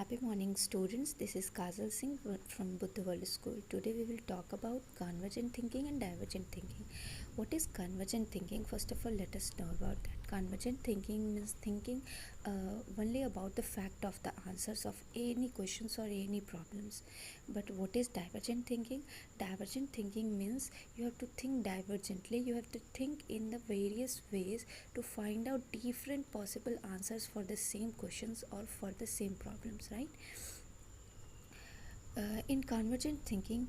Happy morning, students. This is Kajal Singh from Buddha World School. Today we will talk about convergent thinking and divergent thinking. What is convergent thinking? First of all, let us know about that. Convergent thinking means thinking only about the fact of the answers of any questions or any problems. But what is divergent thinking? Divergent thinking means you have to think divergently. You have to think in the various ways to find out different possible answers for the same questions or for the same problems, right? In convergent thinking,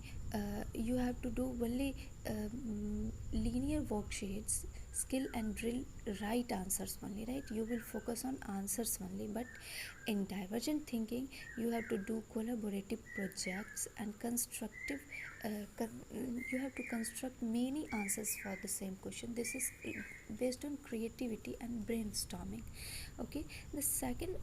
you have to do only linear worksheets, skill and drill right answers only, right? You will focus on answers only. But in divergent thinking, you have to do collaborative projects and constructive. You have to construct many answers for the same question. This is based on creativity and brainstorming. Okay, the second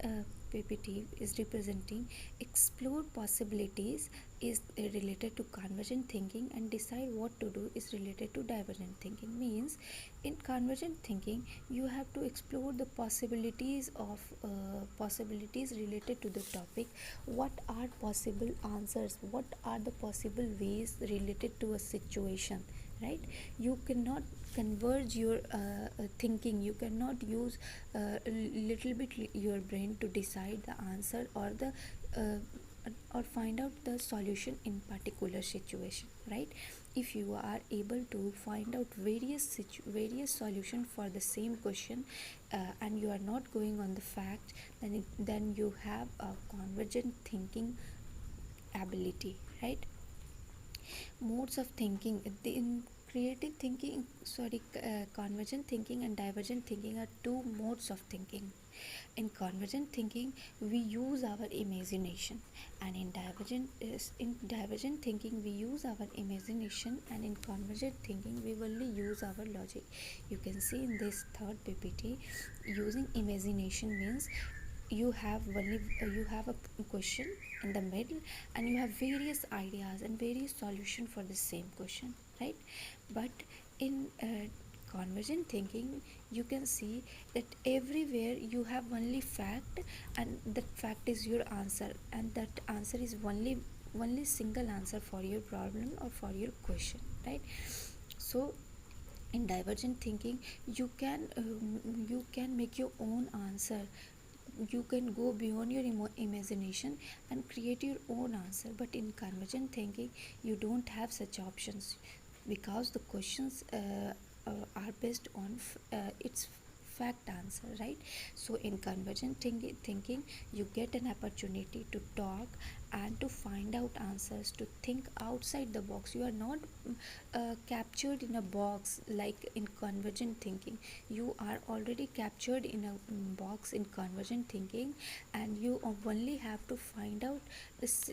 PPT is representing explore possibilities is related to convergent thinking, and decide what to do is related to divergent thinking. Means in convergent thinking you have to explore the possibilities related to the topic. What are possible answers, what are the possible ways related to a situation, right? You cannot converge your thinking. You cannot use little bit your brain to decide the answer or the uh, or find out the solution in particular situation, right? If you are able to find out various solution for the same question, and you are not going on the fact, then you have a convergent thinking ability, right? Modes of thinking in creative thinking, convergent thinking and divergent thinking are two modes of thinking. In convergent thinking we use our imagination, and in divergent thinking we use our imagination, and in convergent thinking we only use our logic. You can see in this third PPT, using imagination means you have a question in the middle, and you have various ideas and various solution for the same question, right? But in convergent thinking you can see that everywhere you have only fact, and that fact is your answer, and that answer is only single answer for your problem or for your question, right? So in divergent thinking you can make your own answer. You can go beyond your imagination and create your own answer. But in convergent thinking you don't have such options, because the questions are based on its fact answer, right? So in convergent thinking you get an opportunity to talk and to find out answers, to think outside the box. You are not captured in a box like in convergent thinking. You are already captured in a box in convergent thinking, and you only have to find out this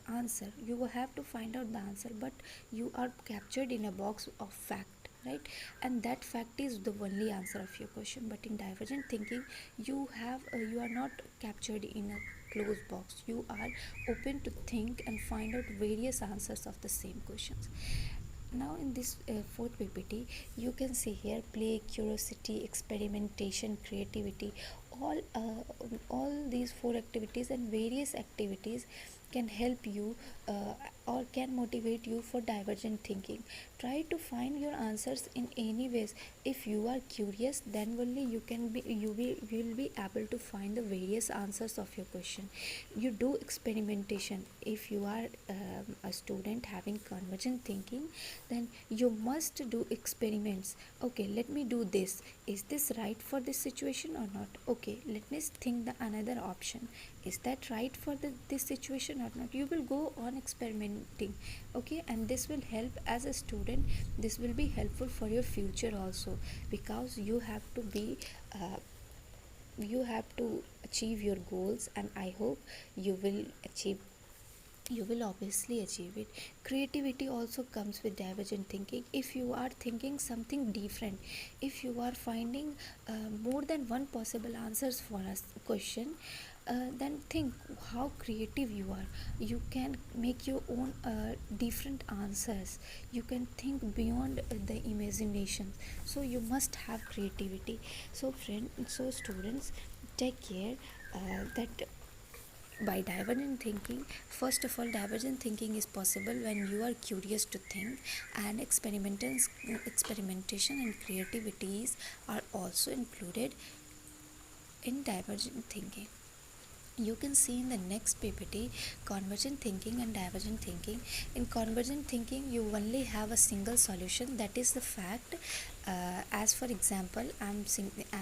answer. You have to find out the answer, but you are captured in a box of fact, right? And that fact is the only answer of your question. But in divergent thinking you are not captured in a closed box. You are open to think and find out various answers of the same questions. Now in this fourth PPT you can see here play, curiosity, experimentation, creativity. All these four activities and various activities can help you or can motivate you for divergent thinking. Try to find your answers in any ways. If you are curious, then only you will be able to find the various answers of your question. You do experimentation. If you are a student having convergent thinking, then you must do experiments. Okay, let me do this. Is this right for this situation or not? Okay, let me think the another option. Is that right for this situation or not? You will go on experimenting. Okay, and this will help as a student. This will be helpful for your future also, because uh, you have to achieve your goals, and I hope you will achieve. You will obviously achieve it. Creativity also comes with divergent thinking. If you are thinking something different, if you are finding more than one possible answers for a question, then think how creative you are. You can make your own different answers. You can think beyond the imagination. So you must have creativity. So students, take care that By divergent thinking, first of all, divergent thinking is possible when you are curious to think, and experimentation and creativities are also included in divergent thinking. You can see in the next PPT convergent thinking and divergent thinking. In convergent thinking, you only have a single solution, that is the fact. As for example, I'm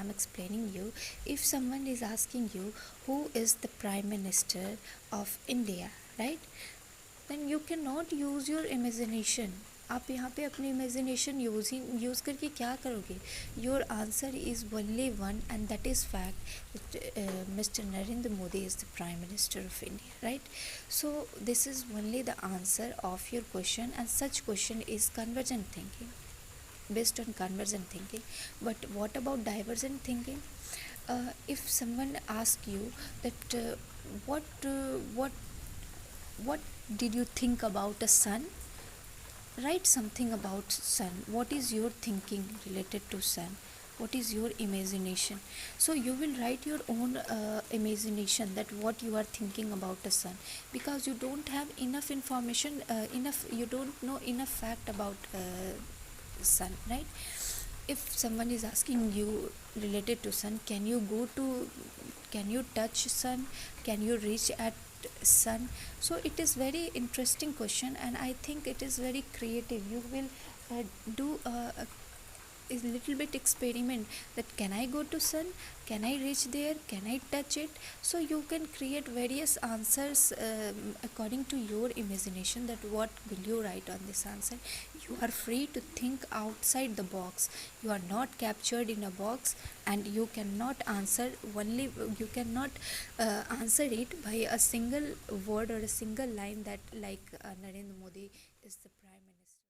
explaining you, if someone is asking you who is the Prime Minister of India, right, then you cannot use your imagination. आप यहाँ पे अपनी imagination use करके क्या करोगे? Your answer is only one, and that is fact, mister Narendra Modi is the prime minister of India, right? So this is only the answer of your question, and such question is convergent thinking, based on convergent thinking. But what about divergent thinking? If someone asks you that what did you think about a sun, write something about sun. What is your thinking related to sun? What is your imagination? So you will write your own imagination, that what you are thinking about the sun, because you don't have enough information, you don't know enough fact about sun, right? If someone is asking you related to sun, can you touch sun, can you reach at sun? So it is very interesting question, and I think it is very creative. You will do a little bit experiment, that can I go to sun, can I reach there, can I touch it? So you can create various answers according to your imagination, that what will you write on this answer. You are free to think outside the box. You are not captured in a box, and you cannot answer answer it by a single word or a single line, that like Narendra Modi is the prime minister.